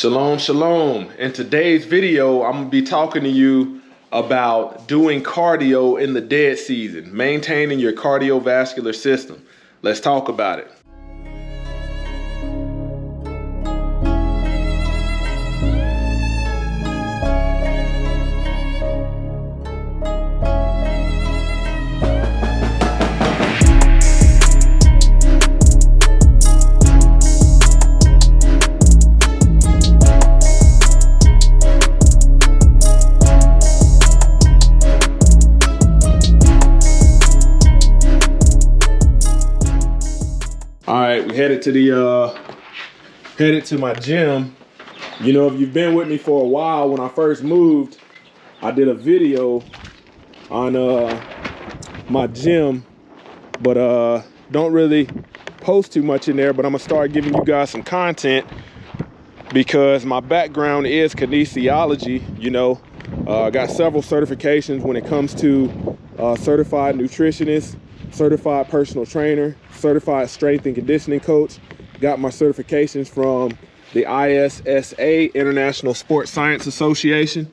Shalom, shalom. In today's video, I'm gonna be talking to you about doing cardio in the dead season, maintaining your cardiovascular system. Let's talk about it. All right, we headed to my gym. You know, if you've been with me for a while, when I first moved, I did a video on my gym, but don't really post too much in there. But I'm gonna start giving you guys some content because my background is kinesiology. You know, I got several certifications when it comes to certified nutritionist, certified personal trainer, certified strength and conditioning coach. Got my certifications from the ISSA, International Sports Science Association.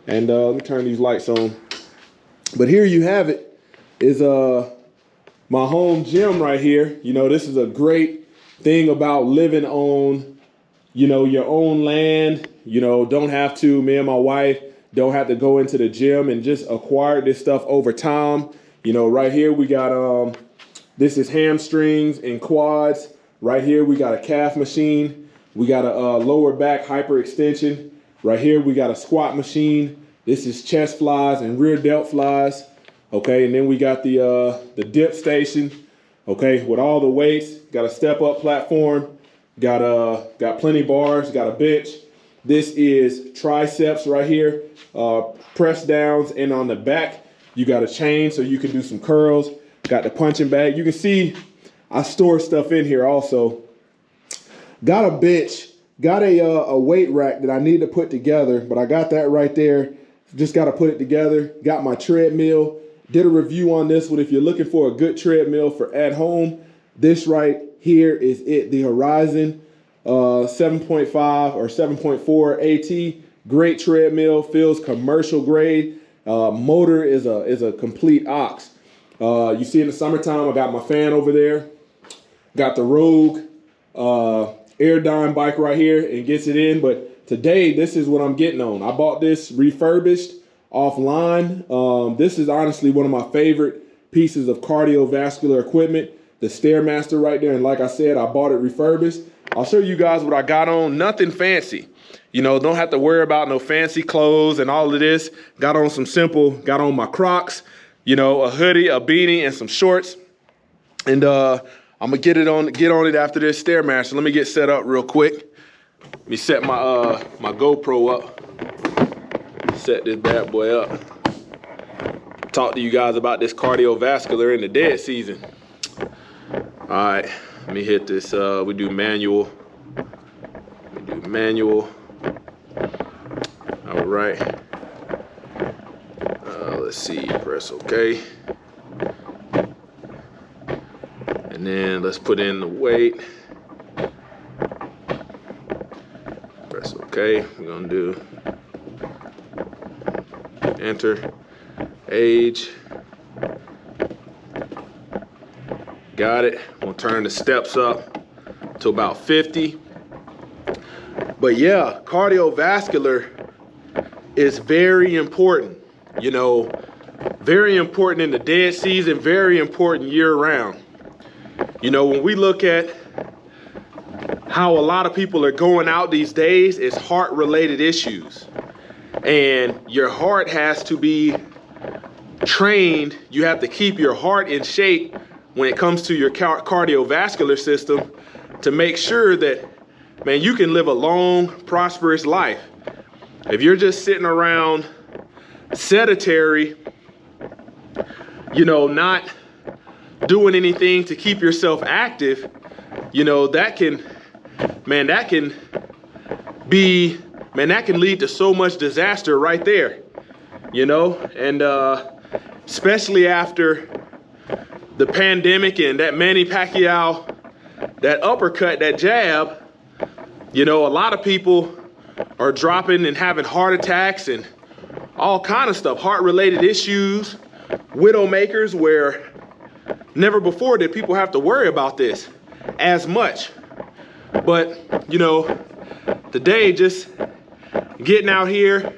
And let me turn these lights on. But here you have it, is my home gym right here. You know, this is a great thing about living on, you know, your own land. You know, don't have to, me and my wife don't have to go into the gym, and just acquire this stuff over time. You know, right here we got, this is hamstrings and quads. Right here we got a calf machine. We got a lower back hyperextension. Right here we got a squat machine. This is chest flies and rear delt flies. Okay, and then we got the dip station. Okay, with all the weights. Got a step up platform. Got plenty bars. Got a bench. This is triceps right here. Press downs, and on the back you got a chain so you can do some curls. Got the punching bag. You can see I store stuff in here also. Got a bench. Got a weight rack that I need to put together, but I got that right there. Just got to put it together. Got my treadmill. Did a review on this one. If you're looking for a good treadmill for at home, this right here is it. The Horizon 7.5 or 7.4 AT. Great treadmill. Feels commercial grade. Motor is a complete ox. You see in the summertime, I got my fan over there. Got the Rogue Airdyne bike right here, and gets it in. But today, this is what I'm getting on. I bought this refurbished offline. This is honestly one of my favorite pieces of cardiovascular equipment. The Stairmaster right there. And like I said, I bought it refurbished. I'll show you guys what I got on. Nothing fancy. You know, don't have to worry about no fancy clothes and all of this. Got on some simple, got on my Crocs, you know, a hoodie, a beanie, and some shorts. And I'm gonna get on it after this Stairmaster. Let me get set up real quick. Let me set my my GoPro up. Set this bad boy up. Talk to you guys about this cardiovascular in the dead season. All right, let me hit this. We do manual. All right. Let's see, press OK. And then let's put in the weight. Press OK. We're gonna do enter, age. Got it. We'll turn the steps up to about 50. But yeah, cardiovascular is very important. You know, very important in the dead season, very important year round. You know, when we look at how a lot of people are going out these days, it's heart-related issues. And your heart has to be trained. You have to keep your heart in shape when it comes to your cardiovascular system to make sure that, man, you can live a long, prosperous life. If you're just sitting around sedentary, you know, not doing anything to keep yourself active, you know, that can lead to so much disaster right there, you know. And especially after the pandemic and that Manny Pacquiao, that uppercut, that jab, You know, a lot of people are dropping and having heart attacks and all kind of stuff, heart-related issues, widowmakers, where never before did people have to worry about this as much. But, you know, today, just getting out here,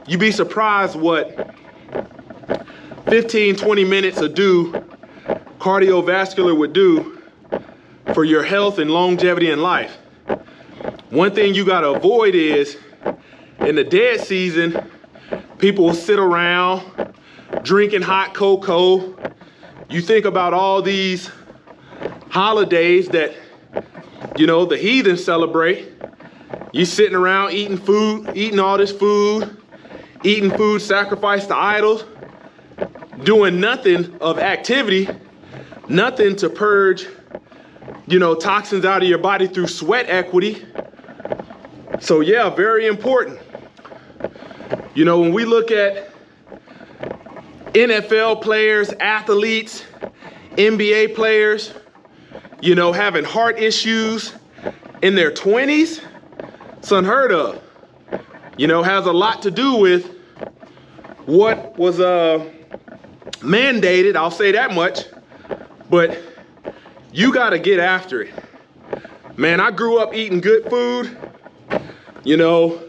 you'd be surprised what 15, 20 minutes of cardiovascular would do for your health and longevity in life. One thing you gotta avoid is, in the dead season, people will sit around drinking hot cocoa. You think about all these holidays that, you know, the heathens celebrate. You sitting around eating food, eating all this food, eating food sacrificed to idols, doing nothing of activity, nothing to purge, you know, toxins out of your body through sweat equity. So yeah, very important. You know, when we look at NFL players, athletes, NBA players, you know, having heart issues in their 20s, it's unheard of. You know, has a lot to do with what was mandated, I'll say that much, but you gotta get after it. Man, I grew up eating good food, you know,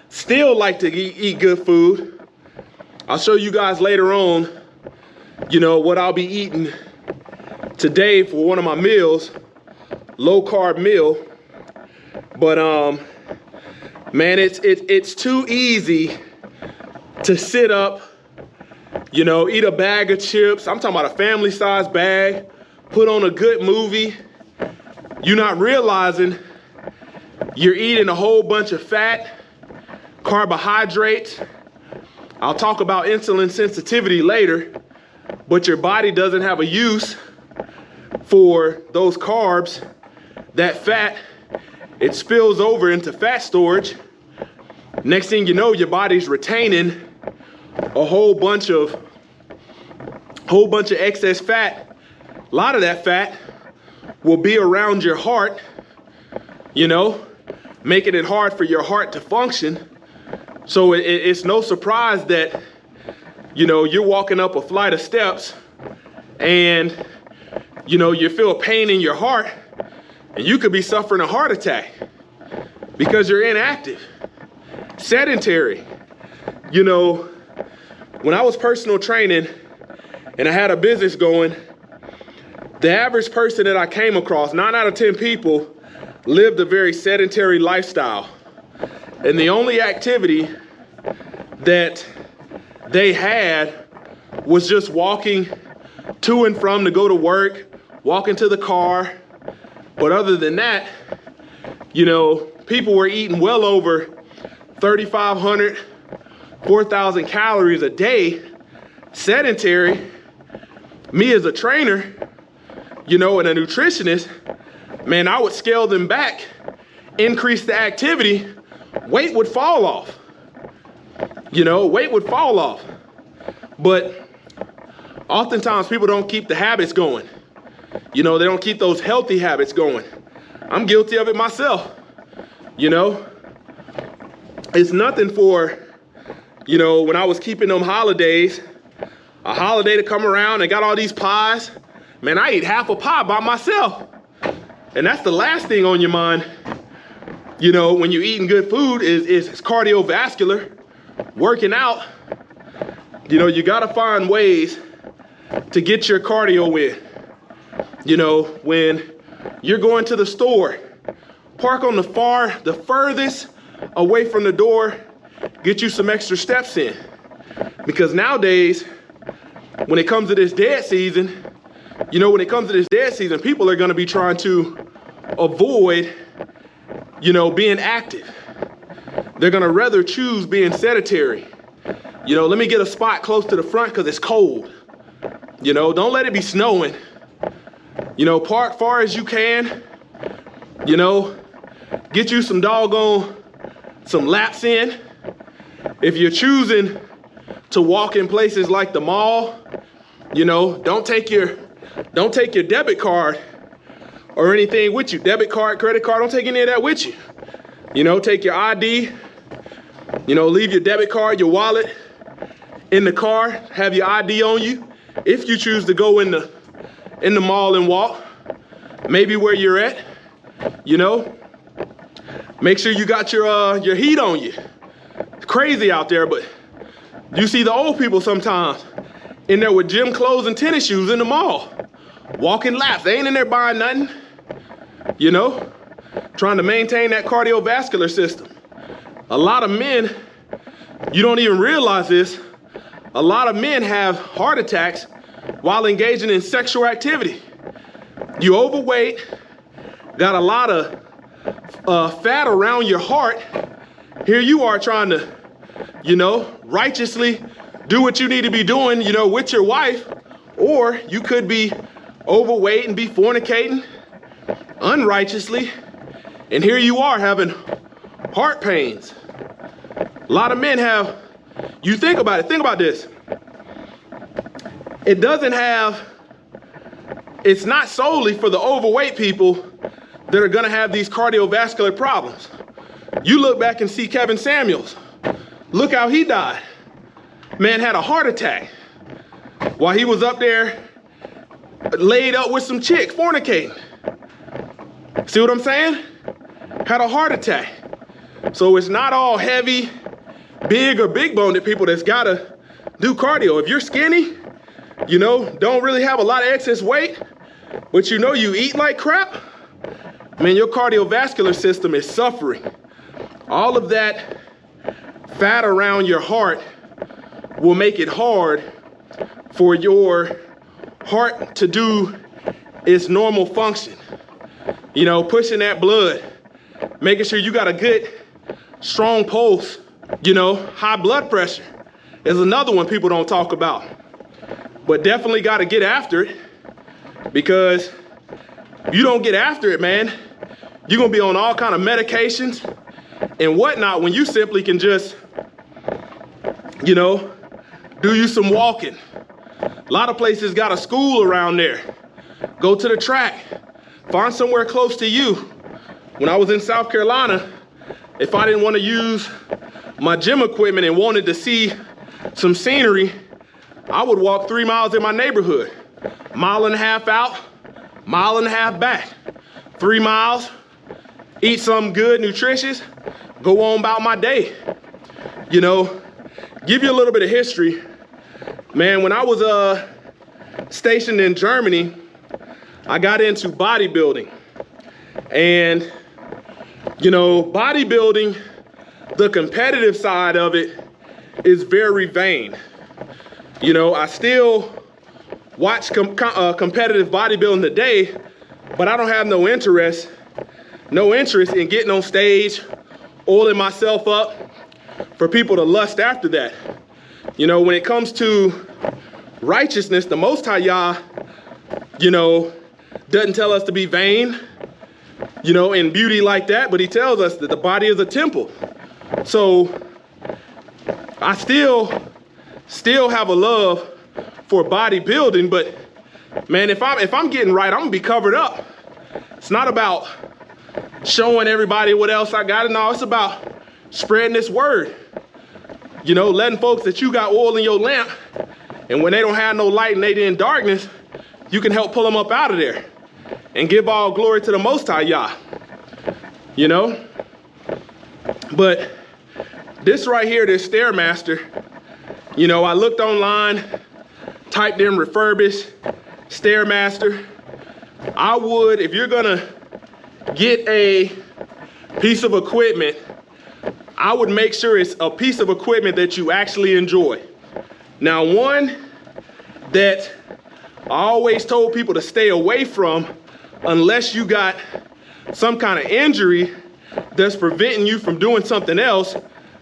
still like to eat good food. I'll show you guys later on, you know, what I'll be eating today for one of my meals, low carb meal. But man, it's too easy to sit up, you know, eat a bag of chips. I'm talking about a family size bag, put on a good movie. You're not realizing you're eating a whole bunch of fat, carbohydrates. I'll talk about insulin sensitivity later, but your body doesn't have a use for those carbs. That fat, it spills over into fat storage. Next thing you know, your body's retaining a whole bunch of excess fat. A lot of that fat will be around your heart, you know, making it hard for your heart to function. So it's no surprise that, you know, you're walking up a flight of steps and, you know, you feel pain in your heart and you could be suffering a heart attack because you're inactive, sedentary. You know, when I was personal training and I had a business going, the average person that I came across, 9 out of 10 people, lived a very sedentary lifestyle. And the only activity that they had was just walking to and from to go to work, walking to the car. But other than that, you know, people were eating well over 3,500, 4,000 calories a day, sedentary. Me as a trainer, you know, and a nutritionist, man, I would scale them back, increase the activity, weight would fall off. You know, weight would fall off. But oftentimes people don't keep the habits going. You know, they don't keep those healthy habits going. I'm guilty of it myself. You know, it's nothing for, you know, when I was keeping them holidays, a holiday to come around and got all these pies, man, I eat half a pie by myself. And that's the last thing on your mind. You know, when you're eating good food is cardiovascular, working out. You know, you gotta find ways to get your cardio in. You know, when you're going to the store, park on the furthest away from the door, get you some extra steps in. Because nowadays, when it comes to this dead season, you know, when it comes to this dead season, people are gonna be trying to avoid, you know, being active. They're gonna rather choose being sedentary. You know, let me get a spot close to the front because it's cold. You know, don't let it be snowing. You know, park far as you can. You know, get you some laps in. If you're choosing to walk in places like the mall, you know, don't take your debit card or anything with you. Debit card, credit card, don't take any of that with you. You know, take your ID, you know, leave your debit card, your wallet in the car, have your ID on you. If you choose to go in the mall and walk, maybe where you're at, you know, make sure you got your heat on you. It's crazy out there, but you see the old people sometimes in there with gym clothes and tennis shoes in the mall, walking laps. They ain't in there buying nothing, you know, trying to maintain that cardiovascular system. A lot of men, you don't even realize this, a lot of men have heart attacks while engaging in sexual activity. You overweight, got a lot of fat around your heart. Here you are trying to, you know, righteously do what you need to be doing, you know, with your wife, or you could be overweight and be fornicating unrighteously, and here you are having heart pains. A lot of men have, you think about it, think about this. It doesn't have, it's not solely for the overweight people that are gonna have these cardiovascular problems. You look back and see Kevin Samuels. Look how he died. Man had a heart attack while he was up there laid up with some chick, fornicating. See what I'm saying? Had a heart attack. So it's not all heavy, big or big boned people that's gotta do cardio. If you're skinny, you know, don't really have a lot of excess weight, but you know you eat like crap, man, your cardiovascular system is suffering. All of that fat around your heart will make it hard for your heart to do its normal function. You know, pushing that blood, making sure you got a good, strong pulse. You know, high blood pressure is another one people don't talk about. But definitely got to get after it, because you don't get after it, man, you're going to be on all kind of medications and whatnot when you simply can just, you know, do you some walking. A lot of places got a school around there. Go to the track. Find somewhere close to you. When I was in South Carolina, if I didn't want to use my gym equipment and wanted to see some scenery, I would walk 3 miles in my neighborhood. 1.5 miles out, 1.5 miles back. 3 miles, eat something good, nutritious, go on about my day. You know, give you a little bit of history. Man, when I was stationed in Germany, I got into bodybuilding. And, you know, bodybuilding, the competitive side of it is very vain. You know, I still watch competitive bodybuilding today, but I don't have no interest in getting on stage, oiling myself up for people to lust after that. You know, when it comes to righteousness, the Most Highya, you know, doesn't tell us to be vain, you know, in beauty like that, but he tells us that the body is a temple. So I still have a love for bodybuilding, but man, if I'm getting right, I'm gonna be covered up. It's not about showing everybody what else I got. No, it's about spreading this word. You know, letting folks that you got oil in your lamp, and when they don't have no light and they in darkness, you can help pull them up out of there and give all glory to the Most Highya. You know? But this right here, this Stairmaster, you know, I looked online, typed in refurbished Stairmaster. I would, if you're gonna get a piece of equipment, I would make sure it's a piece of equipment that you actually enjoy. Now, one that I always told people to stay away from, unless you got some kind of injury that's preventing you from doing something else,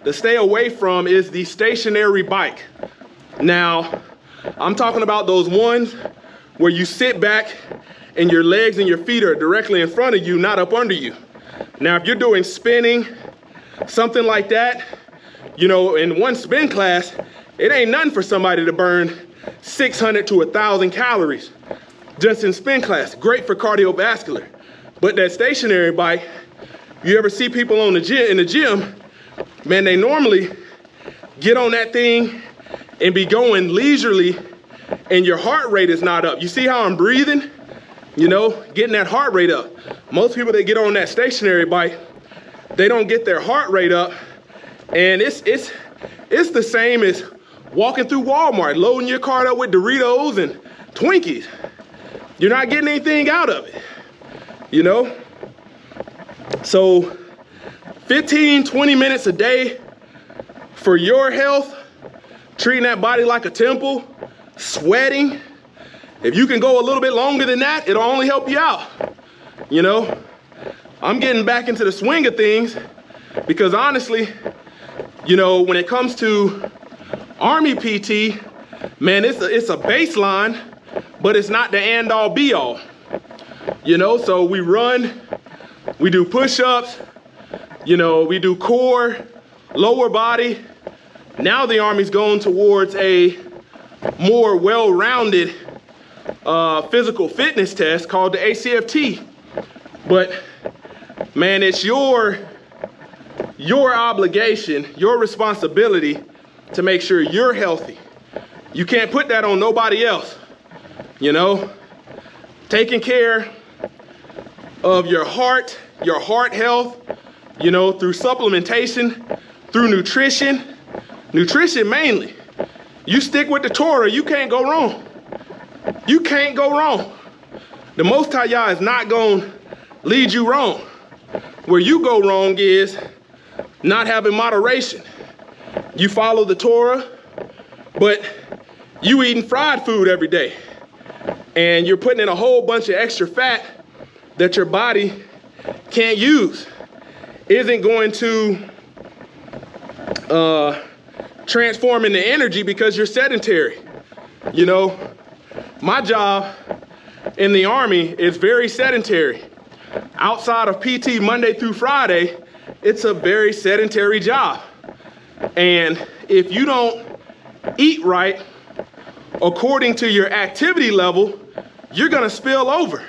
to stay away from is the stationary bike. Now, I'm talking about those ones where you sit back and your legs and your feet are directly in front of you, not up under you. Now, if you're doing spinning, something like that, you know, in one spin class, it ain't nothing for somebody to burn 600 to 1,000 calories just in spin class. Great for cardiovascular. But that stationary bike, You ever see people in the gym, man, they normally get on that thing and be going leisurely and your heart rate is not up. You see how I'm breathing? You know, getting that heart rate up. Most people that get on that stationary bike, they don't get their heart rate up. And it's the same as walking through Walmart, loading your cart up with Doritos and Twinkies. You're not getting anything out of it, you know? So 15, 20 minutes a day for your health, treating that body like a temple, sweating. If you can go a little bit longer than that, it'll only help you out. You know, I'm getting back into the swing of things because honestly, you know, when it comes to Army PT, man, it's a baseline, but it's not the end all be all. You know, so we run, we do push-ups, you know, we do core, lower body. Now the Army's going towards a more well-rounded physical fitness test called the ACFT. But man, it's your obligation, your responsibility to make sure you're healthy. You can't put that on nobody else. You know, taking care of your heart health, you know, through supplementation, through nutrition mainly. You stick with the Torah, you can't go wrong. You can't go wrong. The Most Highya is not going to lead you wrong. Where you go wrong is not having moderation. You follow the Torah, but you eating fried food every day. And you're putting in a whole bunch of extra fat that your body can't use. Isn't going to transform into energy because you're sedentary. You know, my job in the Army is very sedentary. Outside of PT Monday through Friday, it's a very sedentary job. And if you don't eat right according to your activity level, you're gonna spill over.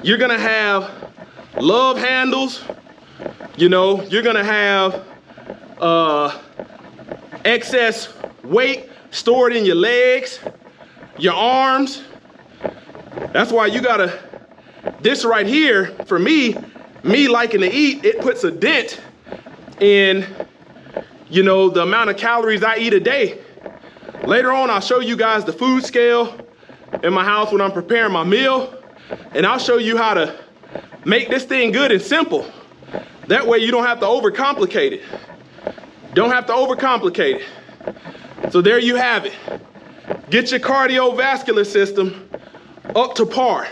You're gonna have love handles, you know, you're gonna have excess weight stored in your legs, your arms. That's why you gotta, this right here, for me liking to eat, it puts a dent in, you know, the amount of calories I eat a day. Later on, I'll show you guys the food scale in my house when I'm preparing my meal, and I'll show you how to make this thing good and simple. That way you don't have to overcomplicate it. Don't have to overcomplicate it. So there you have it. Get your cardiovascular system up to par.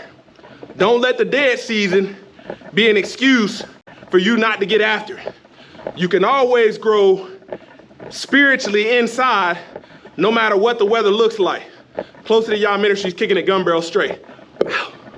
Don't let the dead season be an excuse for you not to get after it. You can always grow spiritually inside no matter what the weather looks like. Closer to Yah Ministries, kicking it gun barrel straight.